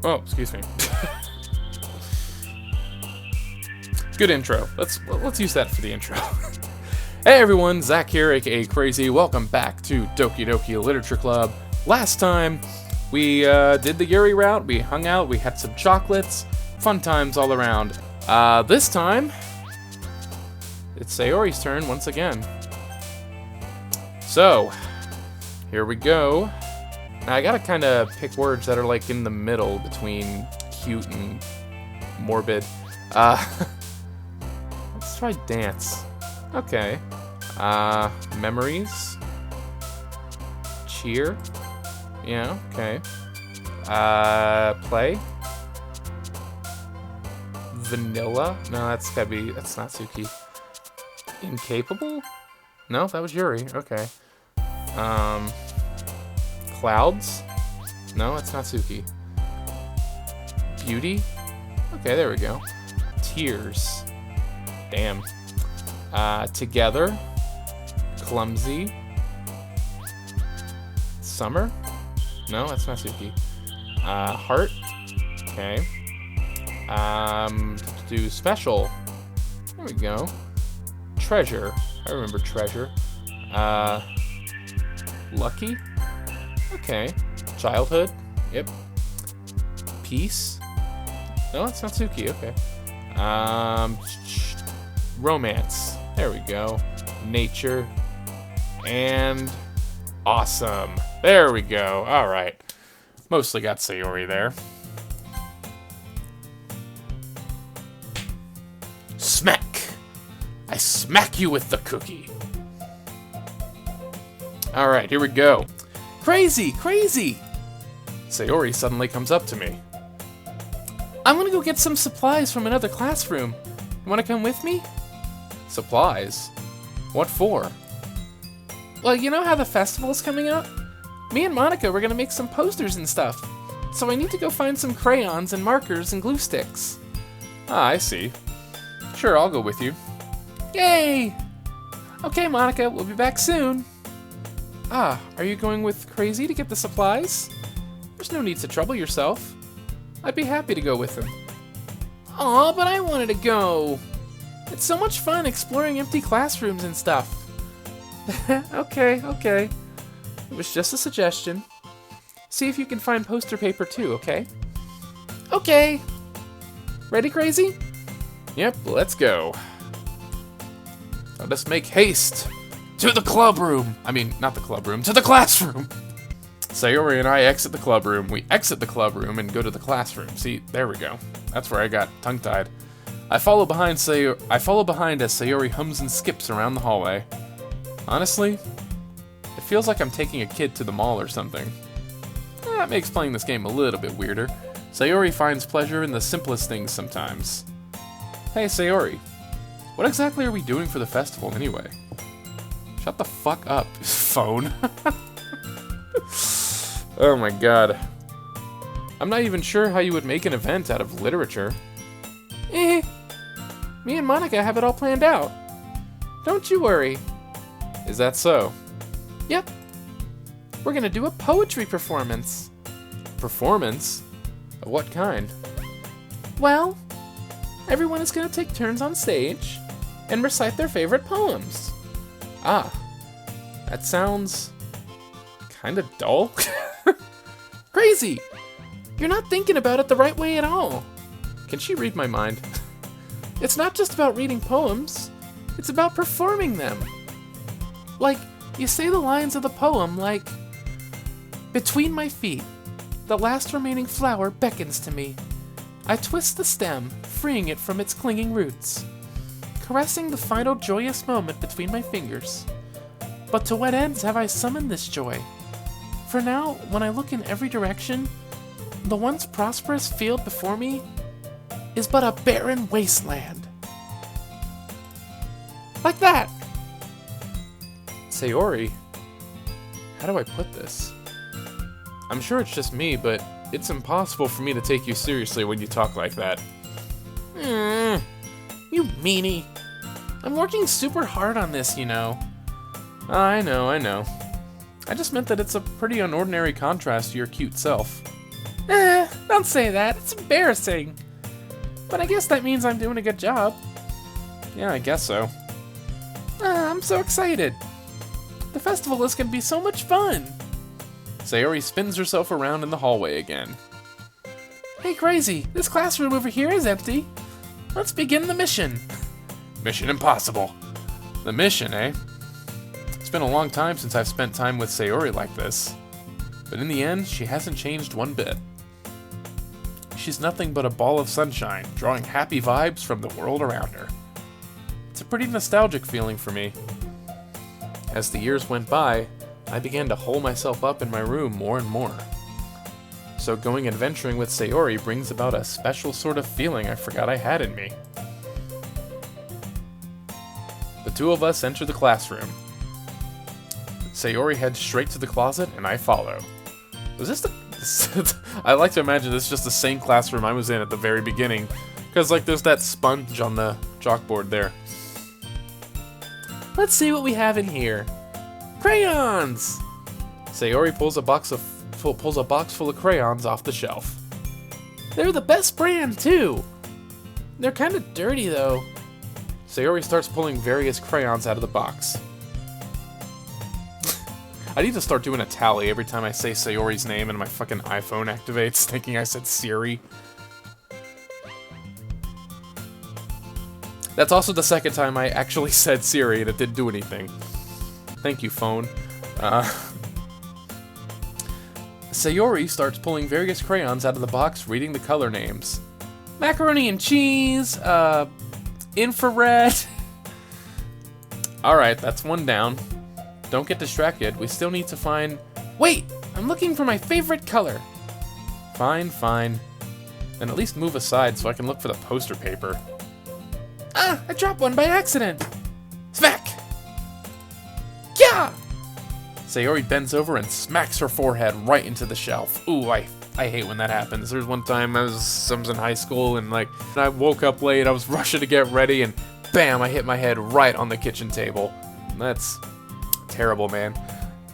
Oh, excuse me. Good intro. Let's use that for the intro. Hey everyone, Zach here, aka Crazy. Welcome back to Doki Doki Literature Club. Last time we did the Yuri route. We hung out. We had some chocolates. Fun times all around. This time it's Sayori's turn once again. So here we go. Now, I gotta kind of pick words that are like in the middle between cute and morbid. Let's try dance. Okay. Memories. Cheer. Yeah, okay. Play. Vanilla. No, that's not Suki. Incapable? No, that was Yuri. Okay. Clouds? No, it's not Suki. Beauty? Okay, there we go. Tears. Damn. Together. Clumsy. Summer? No, that's not Suki. Heart? Okay. Do special. There we go. Treasure. I remember treasure. Lucky? Okay. Childhood? Yep. Peace? No, it's not Suki. Okay. Romance. There we go. Nature. And awesome. There we go. Alright. Mostly got Sayori there. Smack! I smack you with the cookie. Alright, here we go. Crazy! Crazy! Sayori suddenly comes up to me. I'm gonna go get some supplies from another classroom. You wanna come with me? Supplies? What for? Well, you know how the festival's coming up? Me and Monica were gonna make some posters and stuff. So I need to go find some crayons and markers and glue sticks. Ah, I see. Sure, I'll go with you. Yay! Okay, Monica, we'll be back soon. Ah, are you going with Crazy to get the supplies? There's no need to trouble yourself. I'd be happy to go with him. Aw, but I wanted to go. It's so much fun exploring empty classrooms and stuff. Okay. It was just a suggestion. See if you can find poster paper too, okay? Okay. Ready, Crazy? Yep, let's go. Let us make haste. To the club room! I mean, not the club room, to the classroom! Sayori and I exit the club room. We exit the club room and go to the classroom. See, there we go. That's where I got tongue-tied. I follow behind as Sayori hums and skips around the hallway. Honestly, it feels like I'm taking a kid to the mall or something. That makes playing this game a little bit weirder. Sayori finds pleasure in the simplest things sometimes. Hey, Sayori. What exactly are we doing for the festival anyway? Shut the fuck up, phone. Oh my god. I'm not even sure how you would make an event out of literature. Me and Monica have it all planned out. Don't you worry. Is that so? Yep. We're gonna do a poetry performance. Performance? Of what kind? Well, everyone is gonna take turns on stage and recite their favorite poems. Ah, that sounds kinda dull. Crazy! You're not thinking about it the right way at all. Can she read my mind? It's not just about reading poems, it's about performing them. Like, you say the lines of the poem like, between my feet, the last remaining flower beckons to me. I twist the stem, freeing it from its clinging roots, caressing the final joyous moment between my fingers. But to what ends have I summoned this joy? For now, when I look in every direction, the once prosperous field before me is but a barren wasteland. Like that! Sayori, how do I put this? I'm sure it's just me, but it's impossible for me to take you seriously when you talk like that. You meanie. I'm working super hard on this, you know. I know. I just meant that it's a pretty unordinary contrast to your cute self. Don't say that. It's embarrassing. But I guess that means I'm doing a good job. Yeah, I guess so. I'm so excited. The festival is going to be so much fun. Sayori spins herself around in the hallway again. Hey, Crazy, this classroom over here is empty. Let's begin the mission. Mission impossible. The mission, eh? It's been a long time since I've spent time with Sayori like this. But in the end, she hasn't changed one bit. She's nothing but a ball of sunshine, drawing happy vibes from the world around her. It's a pretty nostalgic feeling for me. As the years went by, I began to hole myself up in my room more and more. So going adventuring with Sayori brings about a special sort of feeling I forgot I had in me. The two of us enter the classroom. Sayori heads straight to the closet, and I follow. Was this the... I like to imagine this is just the same classroom I was in at the very beginning, because like there's that sponge on the chalkboard there. Let's see what we have in here. Crayons! Sayori pulls a box full of crayons off the shelf. They're the best brand, too! They're kind of dirty, though. Sayori starts pulling various crayons out of the box. I need to start doing a tally every time I say Sayori's name and my fucking iPhone activates, thinking I said Siri. That's also the second time I actually said Siri and it didn't do anything. Thank you, phone. Sayori starts pulling various crayons out of the box, reading the color names. Macaroni and cheese, infrared. Alright, that's one down. Don't get distracted, we still need to find... Wait! I'm looking for my favorite color! Fine, fine. Then at least move aside so I can look for the poster paper. Ah! I dropped one by accident! Smack! Yeah! Sayori bends over and smacks her forehead right into the shelf. Ooh, I hate when that happens. There's one time I was in high school and like, I woke up late, I was rushing to get ready and bam, I hit my head right on the kitchen table. That's terrible, man.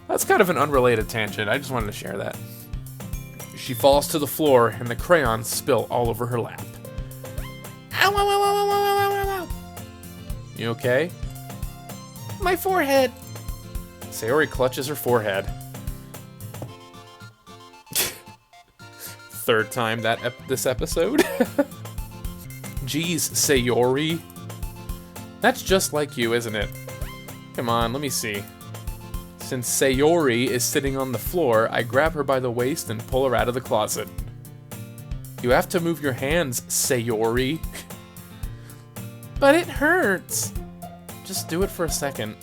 That's kind of an unrelated tangent. I just wanted to share that. She falls to the floor and the crayons spill all over her lap. Ow, ow, ow, ow, ow, ow, ow, ow. You okay? My forehead. Sayori clutches her forehead. Third time this episode. Jeez, Sayori. That's just like you, isn't it? Come on, let me see. Since Sayori is sitting on the floor, I grab her by the waist and pull her out of the closet. You have to move your hands, Sayori. But it hurts. Just do it for a second.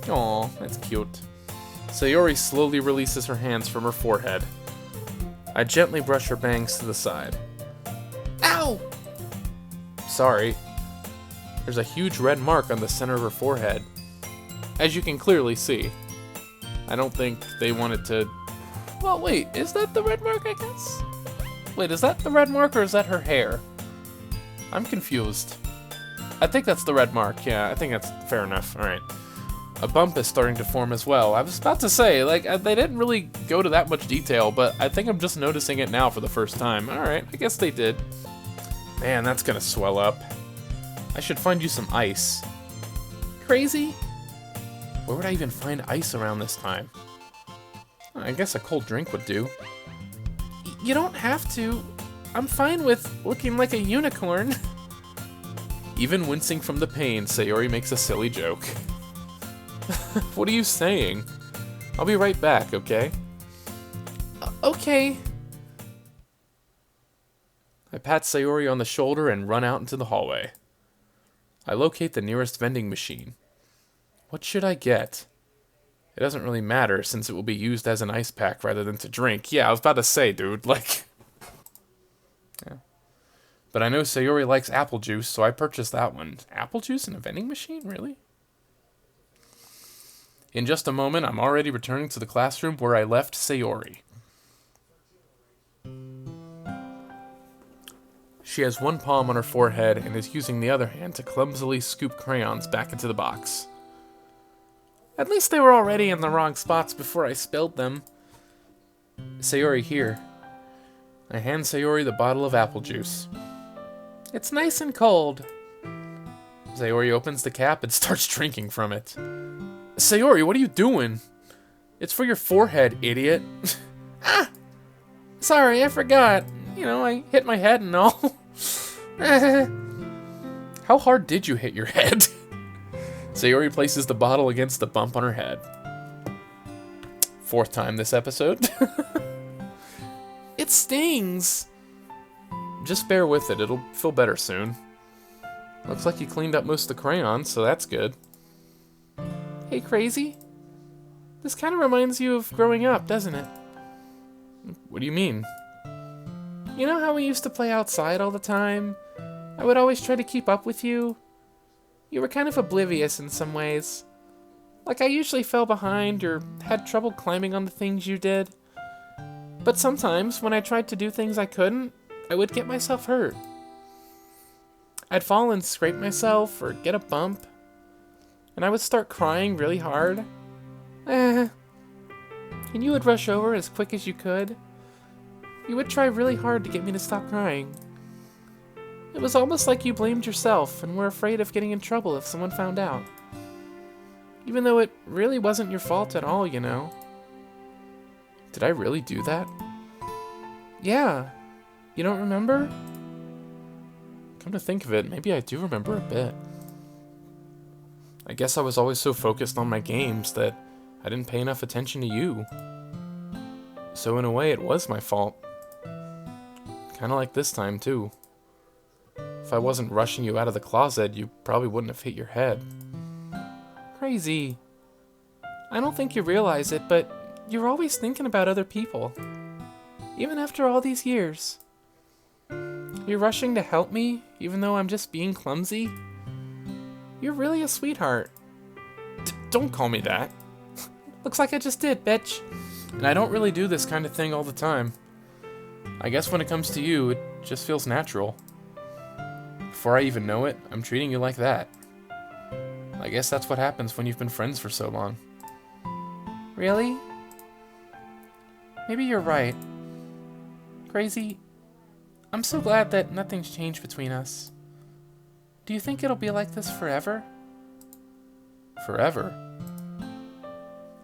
Aw, that's cute. Sayori slowly releases her hands from her forehead. I gently brush her bangs to the side. Ow! Sorry. There's a huge red mark on the center of her forehead. As you can clearly see. I don't think they wanted to... Well, wait, is that the red mark, I guess? Wait, is that the red mark or is that her hair? I'm confused. I think that's the red mark, yeah, I think that's fair enough, alright. A bump is starting to form as well. I was about to say, like, they didn't really go to that much detail, but I think I'm just noticing it now for the first time. Alright, I guess they did. Man, that's gonna swell up. I should find you some ice. Crazy? Where would I even find ice around this time? I guess a cold drink would do. You don't have to. I'm fine with looking like a unicorn. Even wincing from the pain, Sayori makes a silly joke. What are you saying? I'll be right back, okay? Okay. I pat Sayori on the shoulder and run out into the hallway. I locate the nearest vending machine. What should I get? It doesn't really matter since it will be used as an ice pack rather than to drink. Yeah, I was about to say, dude, like... Yeah. But I know Sayori likes apple juice, so I purchased that one. Apple juice in a vending machine? Really? In just a moment, I'm already returning to the classroom where I left Sayori. She has one palm on her forehead and is using the other hand to clumsily scoop crayons back into the box. At least they were already in the wrong spots before I spilled them. Sayori, here. I hand Sayori the bottle of apple juice. It's nice and cold. Sayori opens the cap and starts drinking from it. Sayori, what are you doing? It's for your forehead, idiot. Ah! Sorry, I forgot. You know, I hit my head and all. How hard did you hit your head? Sayori places the bottle against the bump on her head. 4th time this episode. It stings. Just bear with it, it'll feel better soon. Looks like you cleaned up most of the crayons, so that's good. Hey, Crazy. This kind of reminds you of growing up, doesn't it? What do you mean? You know how we used to play outside all the time? I would always try to keep up with you. You were kind of oblivious in some ways. Like I usually fell behind or had trouble climbing on the things you did. But sometimes, when I tried to do things I couldn't, I would get myself hurt. I'd fall and scrape myself or get a bump, and I would start crying really hard. And you would rush over as quick as you could. You would try really hard to get me to stop crying. It was almost like you blamed yourself and were afraid of getting in trouble if someone found out. Even though it really wasn't your fault at all, you know. Did I really do that? Yeah. You don't remember? Come to think of it, maybe I do remember a bit. I guess I was always so focused on my games that I didn't pay enough attention to you. So in a way, it was my fault. Kinda like this time, too. If I wasn't rushing you out of the closet, you probably wouldn't have hit your head. Crazy. I don't think you realize it, but you're always thinking about other people. Even after all these years. You're rushing to help me, even though I'm just being clumsy. You're really a sweetheart. Don't call me that. Looks like I just did, bitch. And I don't really do this kind of thing all the time. I guess when it comes to you, it just feels natural. Before I even know it, I'm treating you like that. I guess that's what happens when you've been friends for so long. Really? Maybe you're right. Crazy. I'm so glad that nothing's changed between us. Do you think it'll be like this forever? Forever?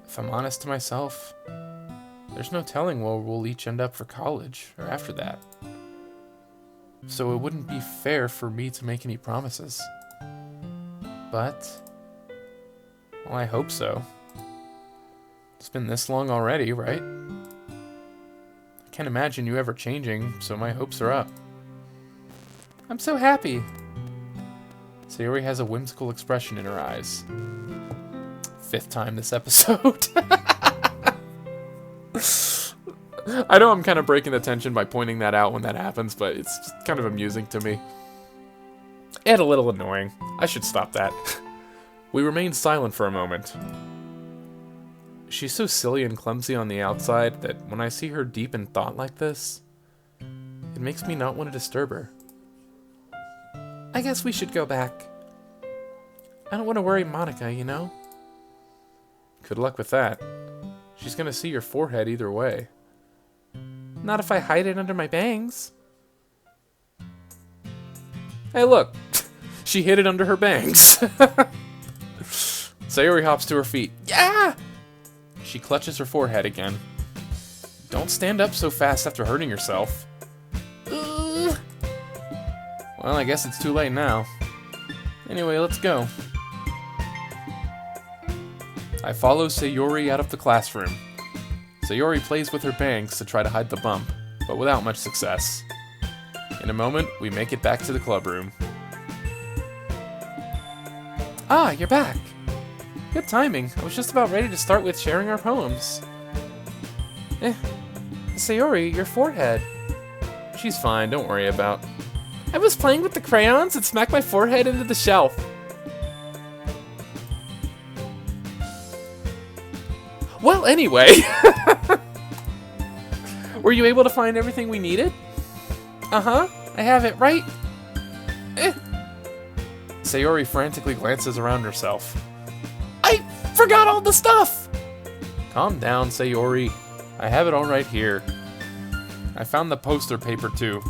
If I'm honest to myself, there's no telling where we'll each end up for college or after that. So it wouldn't be fair for me to make any promises. But, well, I hope so. It's been this long already, right? I can't imagine you ever changing, so my hopes are up. I'm so happy. Sayori has a whimsical expression in her eyes. 5th time this episode. I know I'm kind of breaking the tension by pointing that out when that happens, but it's just kind of amusing to me. And a little annoying. I should stop that. We remain silent for a moment. She's so silly and clumsy on the outside that when I see her deep in thought like this, it makes me not want to disturb her. I guess we should go back. I don't want to worry Monica, you know? Good luck with that. She's gonna see your forehead either way. Not if I hide it under my bangs. Hey, look. She hid it under her bangs. Sayori hops to her feet. Yeah! She clutches her forehead again. Don't stand up so fast after hurting yourself. Well, I guess it's too late now. Anyway, let's go. I follow Sayori out of the classroom. Sayori plays with her bangs to try to hide the bump, but without much success. In a moment, we make it back to the club room. Ah, you're back. Good timing. I was just about ready to start with sharing our poems. Sayori, your forehead. She's fine, don't worry about. I was playing with the crayons and smacked my forehead into the shelf. Well, anyway. Were you able to find everything we needed? Uh-huh. I have it right. Sayori frantically glances around herself. I forgot all the stuff! Calm down, Sayori. I have it all right here. I found the poster paper too.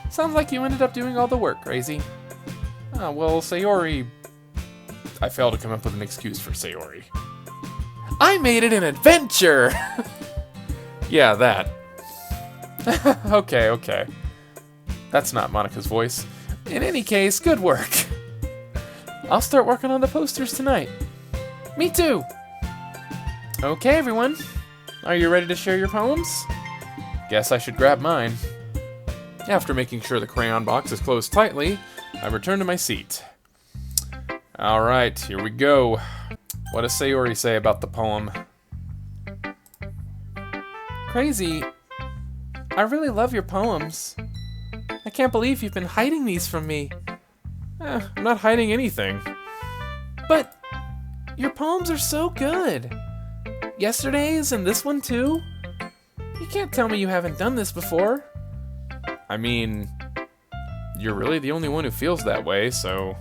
Sounds like you ended up doing all the work, Crazy. Well, Sayori... I failed to come up with an excuse for Sayori. I made it an adventure! Yeah, that. Okay. That's not Monica's voice. In any case, good work. I'll start working on the posters tonight. Me too! Okay, everyone. Are you ready to share your poems? Guess I should grab mine. After making sure the crayon box is closed tightly, I return to my seat. Alright, here we go. What does Sayori say about the poem? Crazy, I really love your poems. I can't believe you've been hiding these from me. I'm not hiding anything. But your poems are so good. Yesterday's and this one too. You can't tell me you haven't done this before. I mean, you're really the only one who feels that way, so...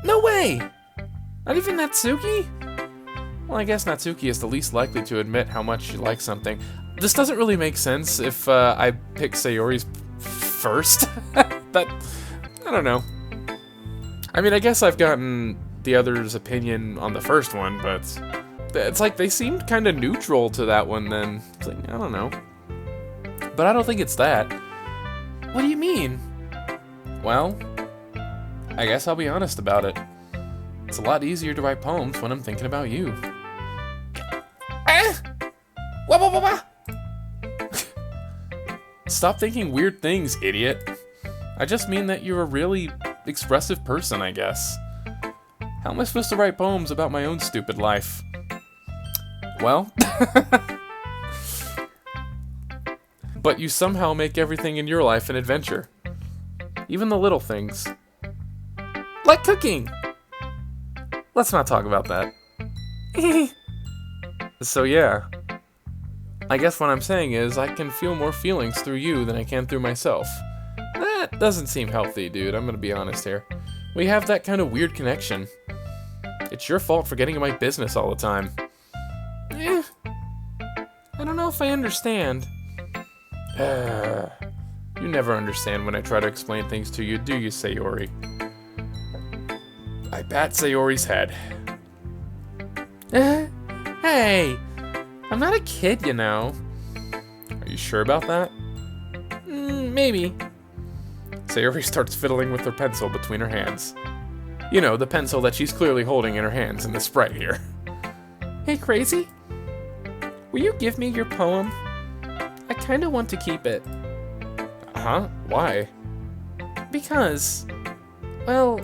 No way! Not even Natsuki? Well, I guess Natsuki is the least likely to admit how much she likes something. This doesn't really make sense if I pick Sayori's first. But, I don't know. I mean, I guess I've gotten the other's opinion on the first one, but... It's like they seemed kind of neutral to that one then. It's like, I don't know. But I don't think it's that. What do you mean? Well, I guess I'll be honest about it. It's a lot easier to write poems when I'm thinking about you. Stop thinking weird things, idiot. I just mean that you're a really expressive person, I guess. How am I supposed to write poems about my own stupid life? Well, but you somehow make everything in your life an adventure. Even the little things. Like cooking! Let's not talk about that. So yeah, I guess what I'm saying is I can feel more feelings through you than I can through myself. That doesn't seem healthy, dude. I'm gonna be honest here. We have that kind of weird connection. It's your fault for getting in my business all the time. I don't know if I understand. You never understand when I try to explain things to you, do you, Sayori? I pat Sayori's head. Hey! I'm not a kid, you know. Are you sure about that? Maybe. Sayori starts fiddling with her pencil between her hands. You know, the pencil that she's clearly holding in her hands in the sprite here. Hey, Crazy? Will you give me your poem? I kinda want to keep it. Huh? Why? Because, well,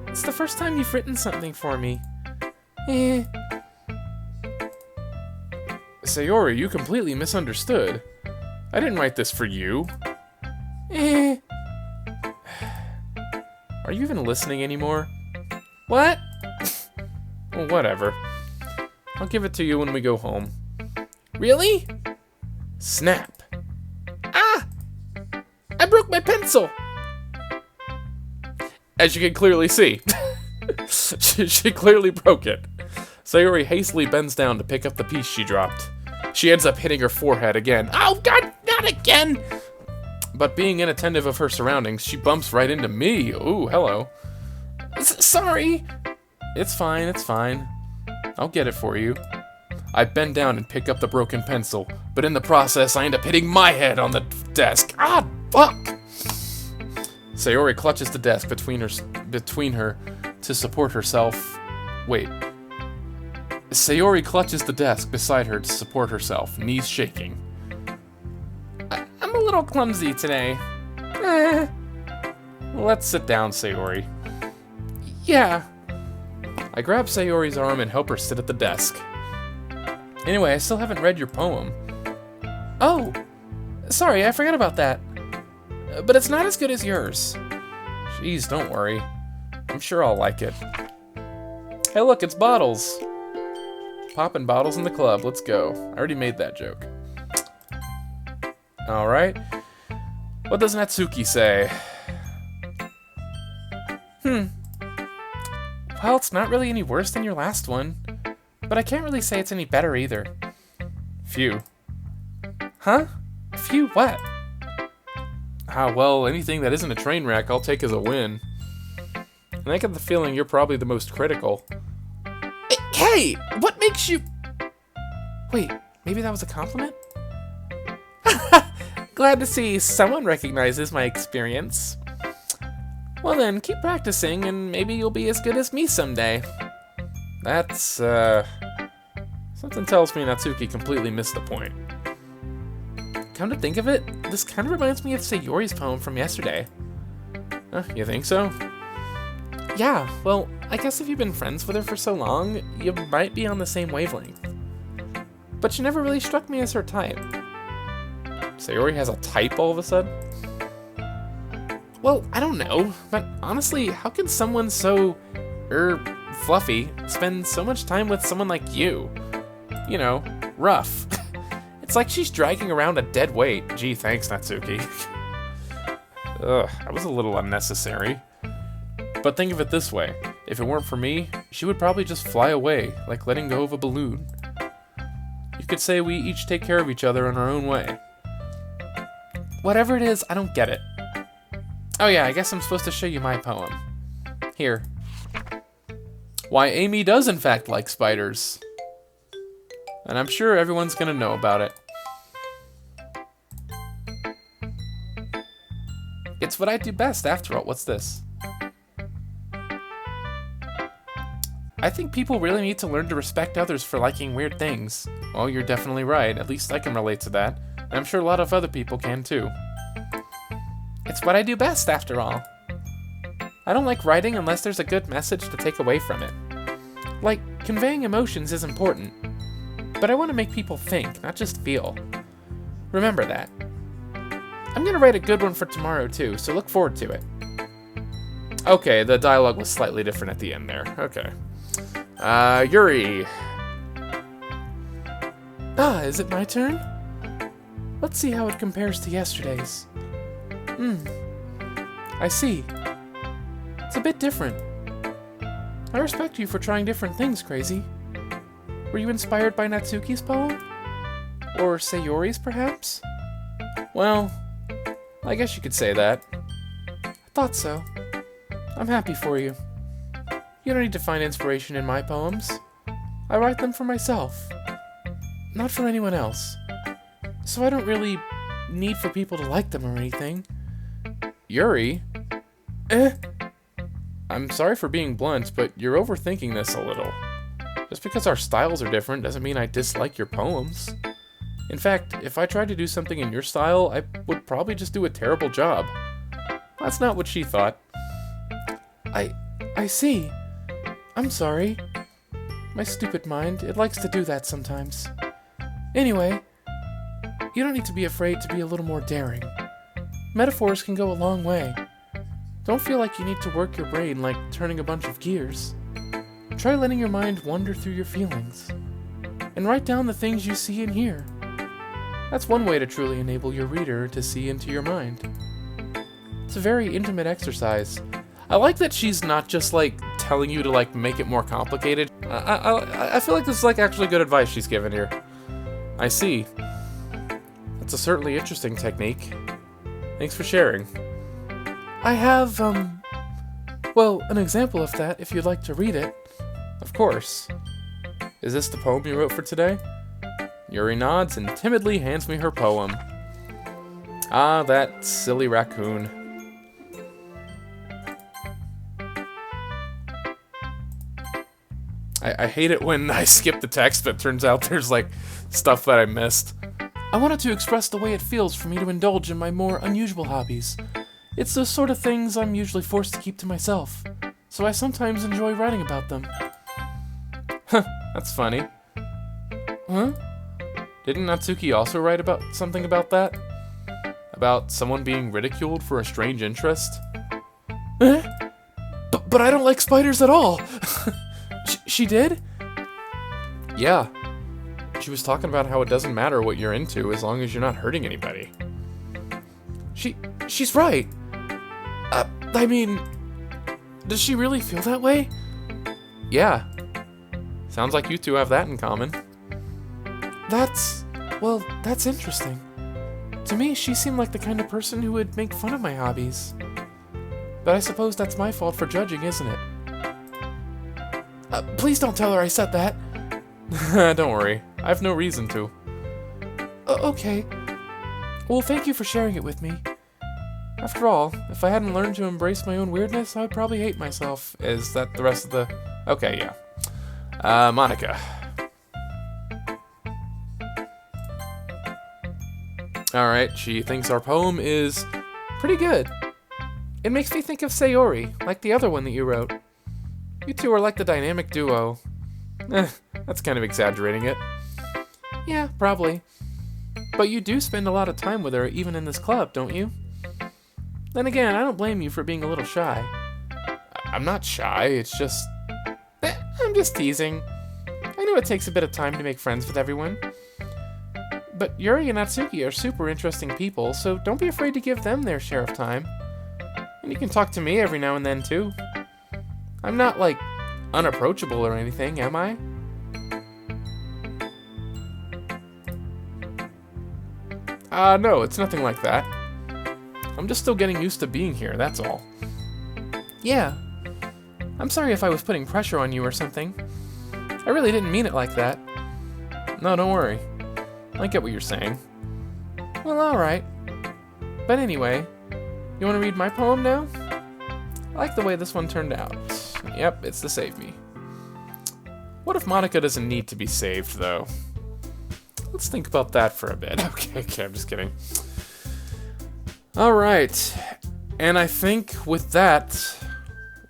it's the first time you've written something for me. Sayori, you completely misunderstood. I didn't write this for you. Are you even listening anymore? What? Well, whatever. I'll give it to you when we go home. Really? Snap. Ah! I broke my pencil! As you can clearly see. She clearly broke it. Sayori hastily bends down to pick up the piece she dropped. She ends up hitting her forehead again. Oh god, not again! But being inattentive of her surroundings, she bumps right into me. Ooh, hello. Sorry! It's fine. I'll get it for you. I bend down and pick up the broken pencil, but in the process, I end up hitting my head on the desk. Ah, fuck! Sayori clutches the desk between her to support herself. Wait. Sayori clutches the desk beside her to support herself, knees shaking. I'm a little clumsy today. Let's sit down, Sayori. Yeah. I grab Sayori's arm and help her sit at the desk. Anyway, I still haven't read your poem. Oh, sorry, I forgot about that. But it's not as good as yours. Jeez, don't worry. I'm sure I'll like it. Hey look, it's Bottles. Poppin' bottles in the club, let's go. I already made that joke. Alright. What does Natsuki say? Well, it's not really any worse than your last one. But I can't really say it's any better either. Phew. Huh? Phew what? Well, anything that isn't a train wreck I'll take as a win. And I get the feeling you're probably the most critical. Hey! What makes you... Wait, maybe that was a compliment? Glad to see someone recognizes my experience. Well then, keep practicing and maybe you'll be as good as me someday. That's, something tells me Natsuki completely missed the point. Come to think of it, this kind of reminds me of Sayori's poem from yesterday. You think so? Yeah, well, I guess if you've been friends with her for so long, you might be on the same wavelength. But she never really struck me as her type. Sayori has a type all of a sudden? Well, I don't know, but honestly, how can someone so, fluffy spend so much time with someone like you? You know, rough. It's like she's dragging around a dead weight. Gee, thanks, Natsuki. Ugh, that was a little unnecessary. But think of it this way. If it weren't for me, she would probably just fly away, like letting go of a balloon. You could say we each take care of each other in our own way. Whatever it is, I don't get it. Oh yeah, I guess I'm supposed to show you my poem. Here. Why Amy does in fact like spiders. And I'm sure everyone's gonna know about it. It's what I do best, after all. What's this? I think people really need to learn to respect others for liking weird things. Well, you're definitely right. At least I can relate to that. And I'm sure a lot of other people can too. It's what I do best, after all. I don't like writing unless there's a good message to take away from it. Like, conveying emotions is important. But I want to make people think, not just feel. Remember that. I'm gonna write a good one for tomorrow too, so look forward to it. Okay, the dialogue was slightly different at the end there. Okay. Yuri. Is it my turn? Let's see how it compares to yesterday's. I see. It's a bit different. I respect you for trying different things, Crazy. Were you inspired by Natsuki's poem? Or Sayori's, perhaps? Well, I guess you could say that. I thought so. I'm happy for you. You don't need to find inspiration in my poems. I write them for myself. Not for anyone else. So I don't really need for people to like them or anything. Yuri? I'm sorry for being blunt, but you're overthinking this a little. Just because our styles are different doesn't mean I dislike your poems. In fact, if I tried to do something in your style, I would probably just do a terrible job. That's not what she thought. I see. I'm sorry. My stupid mind, it likes to do that sometimes. Anyway, you don't need to be afraid to be a little more daring. Metaphors can go a long way. Don't feel like you need to work your brain like turning a bunch of gears. Try letting your mind wander through your feelings. And write down the things you see and hear. That's one way to truly enable your reader to see into your mind. It's a very intimate exercise. I like that she's not just like telling you to like make it more complicated. I feel like this is like actually good advice she's given here. I see. That's a certainly interesting technique. Thanks for sharing. I have, well, an example of that if you'd like to read it. Of course. Is this the poem you wrote for today? Yuri nods and timidly hands me her poem. Ah, that silly raccoon. I hate it when I skip the text, but it turns out there's like stuff that I missed. I wanted to express the way it feels for me to indulge in my more unusual hobbies. It's those sort of things I'm usually forced to keep to myself, so I sometimes enjoy writing about them. Huh, that's funny. Huh? Didn't Natsuki also write about something about that? About someone being ridiculed for a strange interest? But I don't like spiders at all! She did? Yeah. She was talking about how it doesn't matter what you're into as long as you're not hurting anybody. She's right. I mean, does she really feel that way? Yeah. Sounds like you two have that in common. That's Well, that's interesting. To me, she seemed like the kind of person who would make fun of my hobbies. But I suppose that's my fault for judging, isn't it? Please don't tell her I said that. Don't worry. I have no reason to. Okay. Well, thank you for sharing it with me. After all, if I hadn't learned to embrace my own weirdness, I would probably hate myself. Is that the rest of the... Okay, yeah. Monica. Alright, she thinks our poem is pretty good. It makes me think of Sayori, like the other one that you wrote. You two are like the dynamic duo. That's kind of exaggerating it. Yeah, probably. But you do spend a lot of time with her even in this club, don't you? Then again, I don't blame you for being a little shy. I'm not shy, it's just... I'm just teasing. I know it takes a bit of time to make friends with everyone. But Yuri and Natsuki are super interesting people, so don't be afraid to give them their share of time. And you can talk to me every now and then, too. I'm not, like, unapproachable or anything, am I? No, it's nothing like that. I'm just still getting used to being here, that's all. Yeah. I'm sorry if I was putting pressure on you or something. I really didn't mean it like that. No, don't worry. I get what you're saying. Well, alright. But anyway, you want to read my poem now? I like the way this one turned out. Yep, it's the save me. What if Monica doesn't need to be saved, though? Let's think about that for a bit. Okay, I'm just kidding. Alright, and I think with that,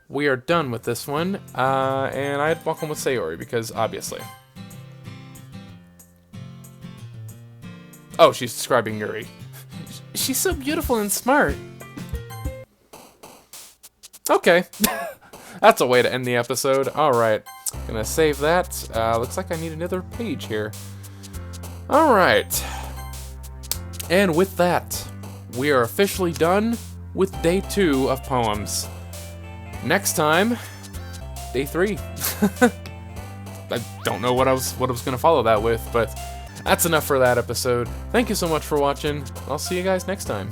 we are done with this one. And I'd walk home with Sayori, because obviously. Oh, she's describing Yuri. She's so beautiful and smart. Okay. That's a way to end the episode. Alright. Gonna save that. Looks like I need another page here. Alright. And with that, we are officially done with day 2 of poems. Next time, day 3. I don't know what I was gonna follow that with, but that's enough for that episode. Thank you so much for watching. I'll see you guys next time.